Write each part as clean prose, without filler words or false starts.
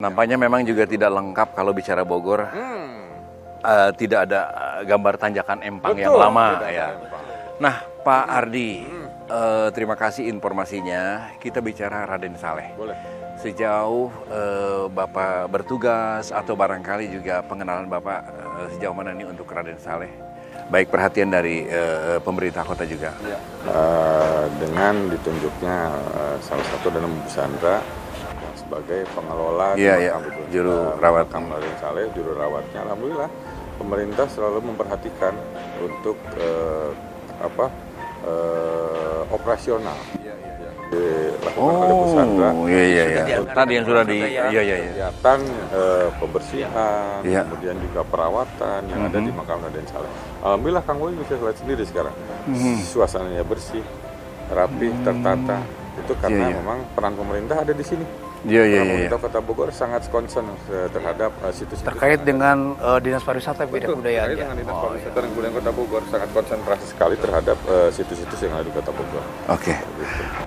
Nampaknya memang juga tidak lengkap kalau bicara Bogor. Tidak ada gambar tanjakan empang yang lama ya. Nah, Pak Ardi, terima kasih informasinya. Kita bicara Raden Saleh. Boleh. Sejauh Bapak bertugas atau barangkali juga pengenalan Bapak sejauh mana nih untuk Raden Saleh? Baik perhatian dari pemerintah kota juga. Ya. Dengan ditunjuknya salah satu Danang Busandra sebagai pengelola juru rawat Raden Saleh, juru rawatnya. Alhamdulillah pemerintah selalu memperhatikan untuk operasional. Dilakukan oleh Busandra. Tadi yang sudah kegiatan pembersihan, kemudian juga perawatan yang ada di makam Raden Saleh. Alhamdulillah Kang Boy bisa lihat sendiri sekarang. Suasananya bersih, rapi, tertata. Itu karena memang peran pemerintah ada di sini. Pemerintah Kota Bogor sangat concern terhadap situs-situs terkait dengan Dinas Pariwisata dan Kebudayaan. Terkait dengan Dinas Pariwisata dan Kebudayaan Kota Bogor sangat konsentrasi sekali terhadap situs-situs yang ada di Kota Bogor. Oke.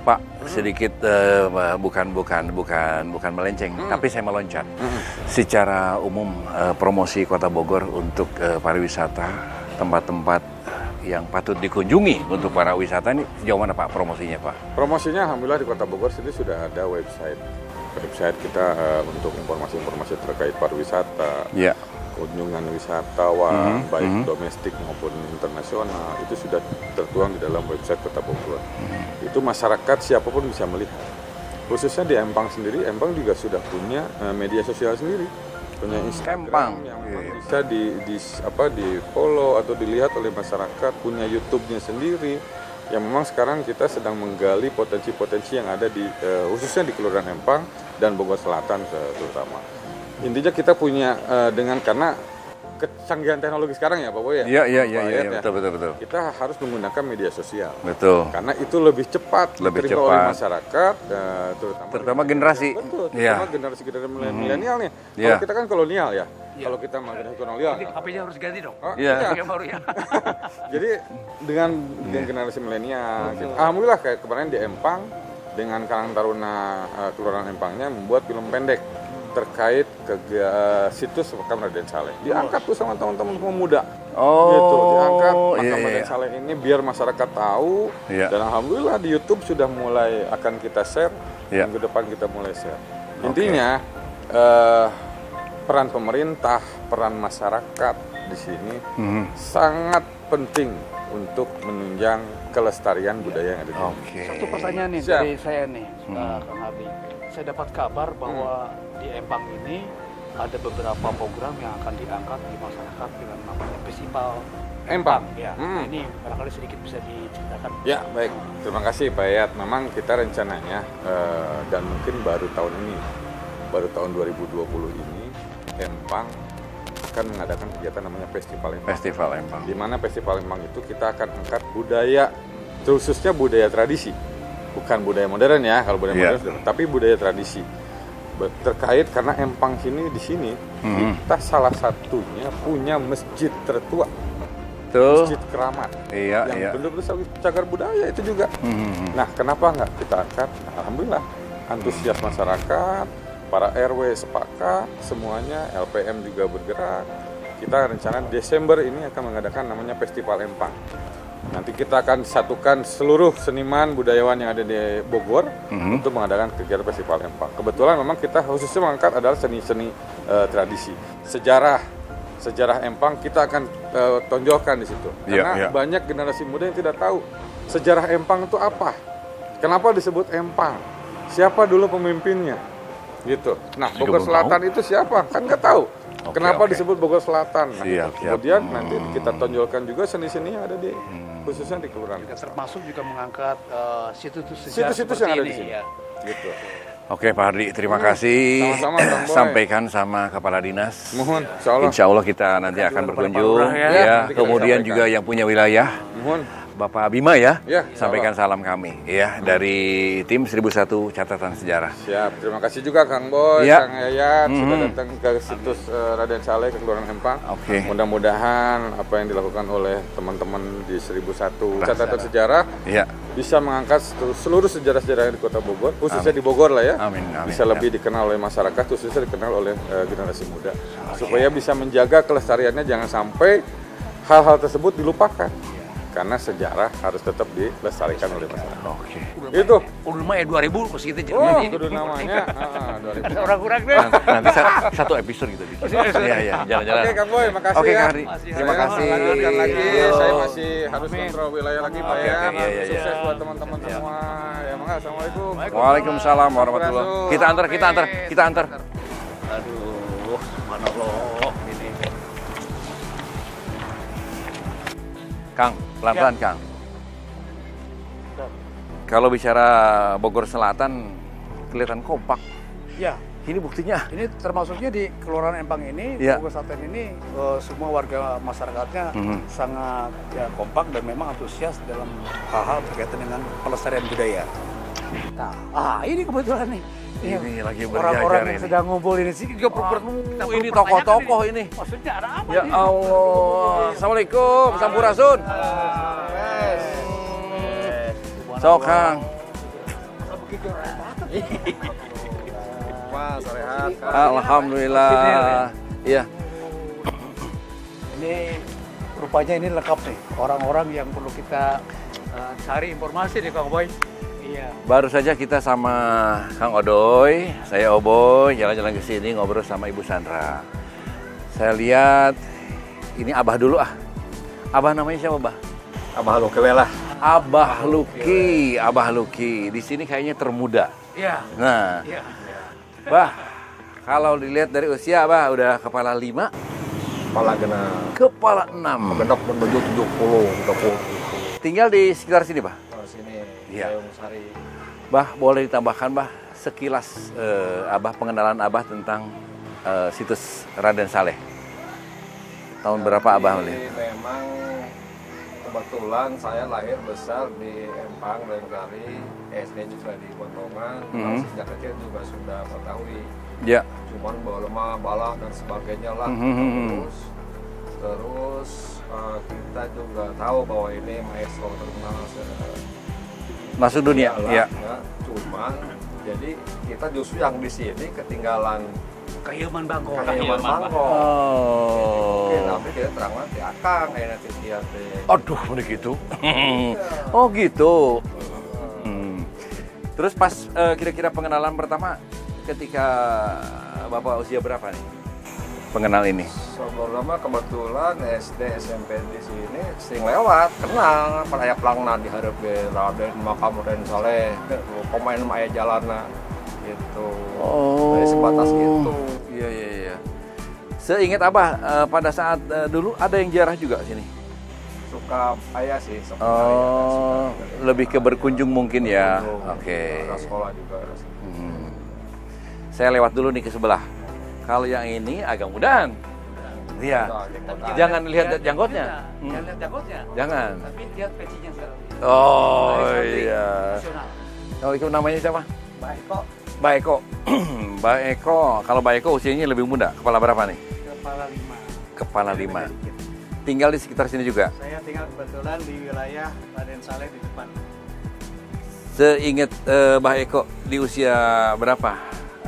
Pak, sedikit bukan melenceng, tapi saya meloncat. Secara umum promosi Kota Bogor untuk pariwisata, tempat-tempat yang patut dikunjungi untuk para wisata ini sejauh mana Pak promosinya Pak? Promosinya alhamdulillah di Kota Bogor sendiri sudah ada website kita untuk informasi-informasi terkait pariwisata, kunjungan wisatawan baik domestik maupun internasional itu sudah tertuang di dalam website Kota Bogor. Itu masyarakat siapapun bisa melihat. Khususnya di Empang sendiri, Empang juga sudah punya media sosial sendiri, punya Instagram yang bisa di follow atau dilihat oleh masyarakat, punya YouTube-nya sendiri. Yang memang sekarang kita sedang menggali potensi-potensi yang ada di khususnya di Kelurahan Empang dan Bogor Selatan terutama. Intinya kita punya karena kecanggihan teknologi sekarang ya Pak Boy ya. Iya, betul. Kita harus menggunakan media sosial. Betul. Karena itu lebih cepat diterima oleh masyarakat, terutama generasi. Betul. Terutama generasi milenial nih. Kalau kita kan kolonial ya. Kalau kita generasi kolonial. HP-nya harus ganti dong. Yang baru ya. Jadi dengan generasi milenial, alhamdulillah kayak kemarin di Empang dengan Karang Taruna Kelurahan Empangnya membuat film pendek terkait situs makam Raden Saleh. Diangkat tuh sama teman-teman pemuda. Gitu, diangkat makam Raden Saleh ini biar masyarakat tahu. Dan alhamdulillah di YouTube sudah mulai akan kita share. Minggu depan kita mulai share. Intinya peran pemerintah, peran masyarakat di sini sangat penting untuk menunjang kelestarian budaya yang ada di sini. Satu pertanyaan nih dari saya nih, Kang Abi. Saya dapat kabar bahwa di Empang ini ada beberapa program yang akan diangkat di masyarakat dengan namanya Festival Empang. Ini barangkali sedikit bisa diceritakan. Ya, baik. Terima kasih Pak Yat. Memang kita rencananya dan mungkin baru tahun 2020 ini Empang akan mengadakan kegiatan namanya Festival Empang. Di mana Festival Empang itu kita akan angkat budaya, khususnya budaya tradisi. Bukan budaya modern ya, kalau budaya modern sudah, tapi budaya tradisi. Terkait karena Empang di sini kita salah satunya punya masjid tertua. Masjid Keramat. Yang benar-benar cagar budaya itu juga. Nah, kenapa enggak kita angkat? Alhamdulillah antusias masyarakat, para RW sepakat, semuanya, LPM juga bergerak. Kita rencana Desember ini akan mengadakan namanya Festival Empang. Nanti kita akan satukan seluruh seniman budayawan yang ada di Bogor untuk mengadakan kegiatan Festival Empang. Kebetulan memang kita khususnya mengangkat adalah seni-seni tradisi. Sejarah Empang kita akan tonjolkan di situ. Karena banyak generasi muda yang tidak tahu sejarah Empang itu apa. Kenapa disebut Empang? Siapa dulu pemimpinnya? Gitu. Nah, Bogor Selatan itu siapa? Kan nggak tahu. Kenapa disebut Bogor Selatan? Nah, kemudian nanti kita tonjolkan juga seni-seni yang ada di khususnya di kelurahan. Termasuk juga mengangkat situs-situs yang ada di sini. Gitu. Oke Pak Ardi, terima kasih. Sama-sama, sampaikan sama Kepala Dinas. Mohon, insya Allah kita nanti akan berkunjung. Kemudian juga yang punya wilayah. Mohon. Bapak Bima ya, Ya, sampaikan salam kami ya dari tim 1001 Catatan Sejarah. Siap, terima kasih juga Kang Boy, Ya. Kang Yayat sudah datang ke situs Raden Saleh ke Kelurahan Empang. Oke. Mudah-mudahan apa yang dilakukan oleh teman-teman di 1001 Catatan Sejarah Ya. bisa mengangkat seluruh sejarah-sejarah di Kota Bogor, khususnya di Bogor lah ya. Amin. Bisa lebih dikenal oleh masyarakat, khususnya dikenal oleh generasi muda. Supaya bisa menjaga kelestariannya, jangan sampai hal-hal tersebut dilupakan. Karena sejarah harus tetap dilestarikan oleh masyarakat. Oke. Itu. Udah mah ya 2000 ke segitu. Oh, itu namanya. 2000. Orang-orang deh. Nanti satu episode gitu. Iya, jalan-jalan. Oke, Kang Boy, makasih Oke, ya. Kang Ardi. Terima Saya kasih. lanjutkan lagi. Yo. Saya masih harus kontrol wilayah lagi, Pak ya. Iya. Sukses buat teman-teman semua. Ya, makasih. Assalamualaikum. Waalaikumsalam warahmatullahi. Kita antar. Aduh, subhanallah ini. Kang, pelan-pelan Kang. Kalau bicara Bogor Selatan, kelihatan kompak. Ya, Ini buktinya. ini termasuknya di Kelurahan Empang ini, Ya. Bogor Selatan ini semua warga masyarakatnya sangat ya kompak dan memang antusias dalam hal-hal berkaitan dengan pelestarian budaya. Nah, ini kebetulan nih. Ini lagi Orang-orang berjajar yang ini. sedang ngumpul ini sih juga perlu Ini tokoh-tokoh ini. Maksudnya ada apa Ya nih? Allah. Assalamualaikum, Sampurasun. Sok Kang. Mas, rehat. Alhamdulillah. Iya. Ini rupanya ini lengkap nih. Orang-orang yang perlu kita cari informasi nih Kang Boy. Iya. Baru saja kita sama Kang Odoy, saya Oboy, jalan-jalan ke sini ngobrol sama Ibu Sandra. Saya lihat ini Abah dulu ah. Abah namanya siapa, Bah? Abah Lukewe lah. Abah Luki. Di sini kayaknya termuda. Iya. Nah, Iya. Bah, kalau dilihat dari usia, Bah, udah kepala 5, Kepala genap. kepala 6. Genap menuju 70. Tinggal di sekitar sini, Bah. Sini. Iya. Sari. Bah, boleh ditambahkan, Bah, sekilas Abah, pengenalan Abah tentang situs Raden Saleh. Tahun berapa Abah melihat? Memang kebetulan saya lahir besar di Empang dan Kari, SD juga di Potongan, sejak kecil juga sudah mengetahui. Ya. Cuman bawa lemah, balak dan sebagainya lah. Terus kita juga tahu bahwa ini maestro terkenal Masuk dunia, ya. Cuman jadi kita justru yang di sini ketinggalan Kayaman Bangko. Kayaman Bangko. Oh. Oke, tapi dia terangkan di akang kayak nanti dia teh. Aduh, udah gitu. Oh gitu. Terus pas kira-kira pengenalan pertama ketika Bapak usia berapa nih? Pengenal ini. Sebelumnya kebetulan SD SMP di sini sering lewat, kenal pada pelangna di hareup ge Raden makam Raden Saleh, pemain aya jalanna gitu. Oh. Dari sebatas gitu. Iya. Seingat Abah pada saat dulu ada yang ziarah juga sini. Suka aya sih, suka Oh, lebih ke berkunjung mungkin ya. Oke. Anak sekolah juga. Saya lewat dulu nih ke sebelah. Kalau yang ini agak mudahan. Iya. Jangan lihat janggotnya. Jangan lihat janggotnya. Jangan. Tapi lihat pecinya sekarang. Oh Santri iya. nasional. Oh, itu namanya siapa? Baik kok. Mbak Eko. Mbak Eko. Kalau Mbak Eko usianya lebih muda. Kepala berapa nih? Kepala 5. Kepala 5. Tinggal di sekitar sini juga. Saya tinggal kebetulan di wilayah Raden Saleh di depan. Seingat Mbak Eko di usia berapa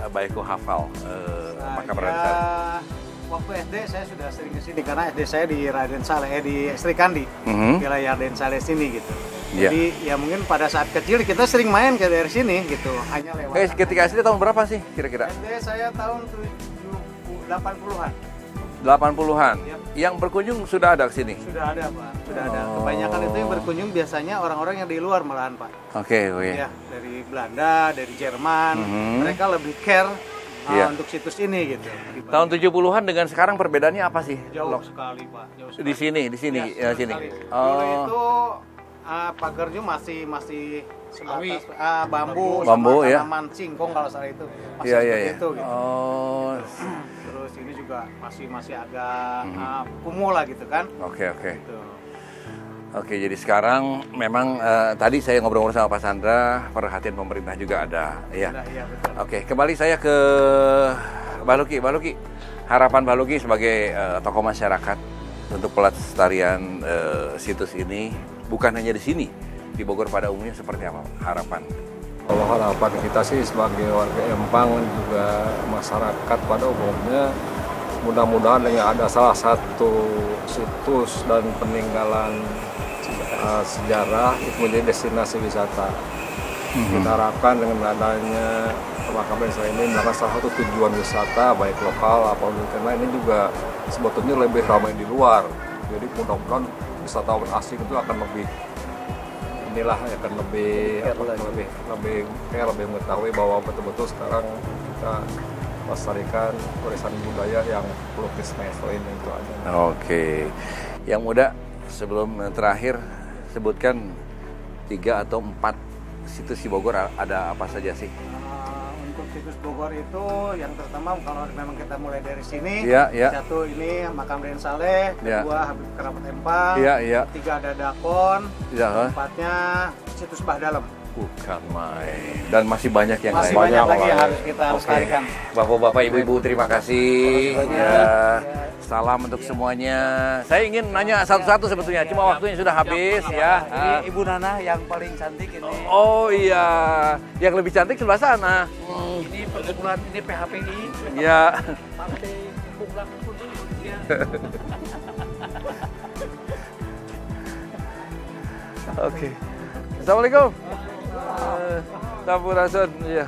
Mbak Eko hafal makam Raden Saleh? Waktu SD saya sudah sering ke sini karena SD saya di Raden Saleh, di Sri Kandi, wilayah Raden Saleh sini gitu. Iya. Jadi ya mungkin pada saat kecil kita sering main ke dari sini gitu, hanya lewat. Ketika SD tahun berapa sih kira-kira? SD saya tahun 80-an. 80-an. Yap. Yang berkunjung sudah ada ke sini? Sudah ada Pak, sudah ada. Oh. Kebanyakan itu yang berkunjung biasanya orang-orang yang di luar malahan Pak. Oke. Ya, dari Belanda, dari Jerman, mereka lebih care Iya. untuk situs ini gitu. Tahun 70-an dengan sekarang perbedaannya apa sih? Jauh sekali Pak, jauh sekali. Di sini, Ya, sini. sekali. Dulu Oh. itu pagarnya masih sebatas bambu Bambu, sama ya. tanaman singkong kalau salah itu masih Iya. seperti itu gitu. Oh. Terus ini juga masih agak kumuh lah gitu kan. Oke. Gitu. Oke, jadi sekarang memang tadi saya ngobrol-ngobrol sama Pak Sandra, perhatian pemerintah juga ada, ya. Iya, betul. Oke, kembali saya ke Baluki. Baluki, harapan Baluki sebagai tokoh masyarakat untuk pelestarian situs ini, bukan hanya di sini, di Bogor pada umumnya seperti apa harapan? Kalau harapan kita sih sebagai warga Empang juga masyarakat pada umumnya, mudah-mudahan dengan ada salah satu situs dan peninggalan sejarah itu menjadi destinasi wisata. Kita harapkan dengan adanya makam desa ini merupakan salah satu tujuan wisata baik lokal atau karena ini juga sebetulnya lebih ramai di luar. Jadi mudah-mudahan wisatawan asing itu akan lebih akan lebih mengetahui bahwa betul-betul sekarang kita melestarikan warisan budaya yang pelukis maestro ini itu aja. Oke, yang muda sebelum terakhir sebutkan 3 atau 4 situs di Bogor ada apa saja sih? Untuk situs Bogor itu yang pertama kalau memang kita mulai dari sini, ya. Satu ini makam Raden Saleh, kedua Habib Keramat Empang, ketiga ada Dakon, empatnya situs Bah Dalem. Bukan main. Dan masih banyak yang masih lain. Banyak lagi yang harus kita lestarikan. Bapak-bapak, ibu-ibu, terima kasih. Ya. Salam untuk semuanya. Saya ingin nanya satu-satu sebetulnya, cuma waktunya sudah habis ya. Ini Ibu Nana yang paling cantik ini. Oh iya, yang lebih cantik sebelah sana. Ini perkumpulan ini PHPI. Ya. Partai Bunglang ya. Oke. Assalamualaikum. Sampurasun, ya.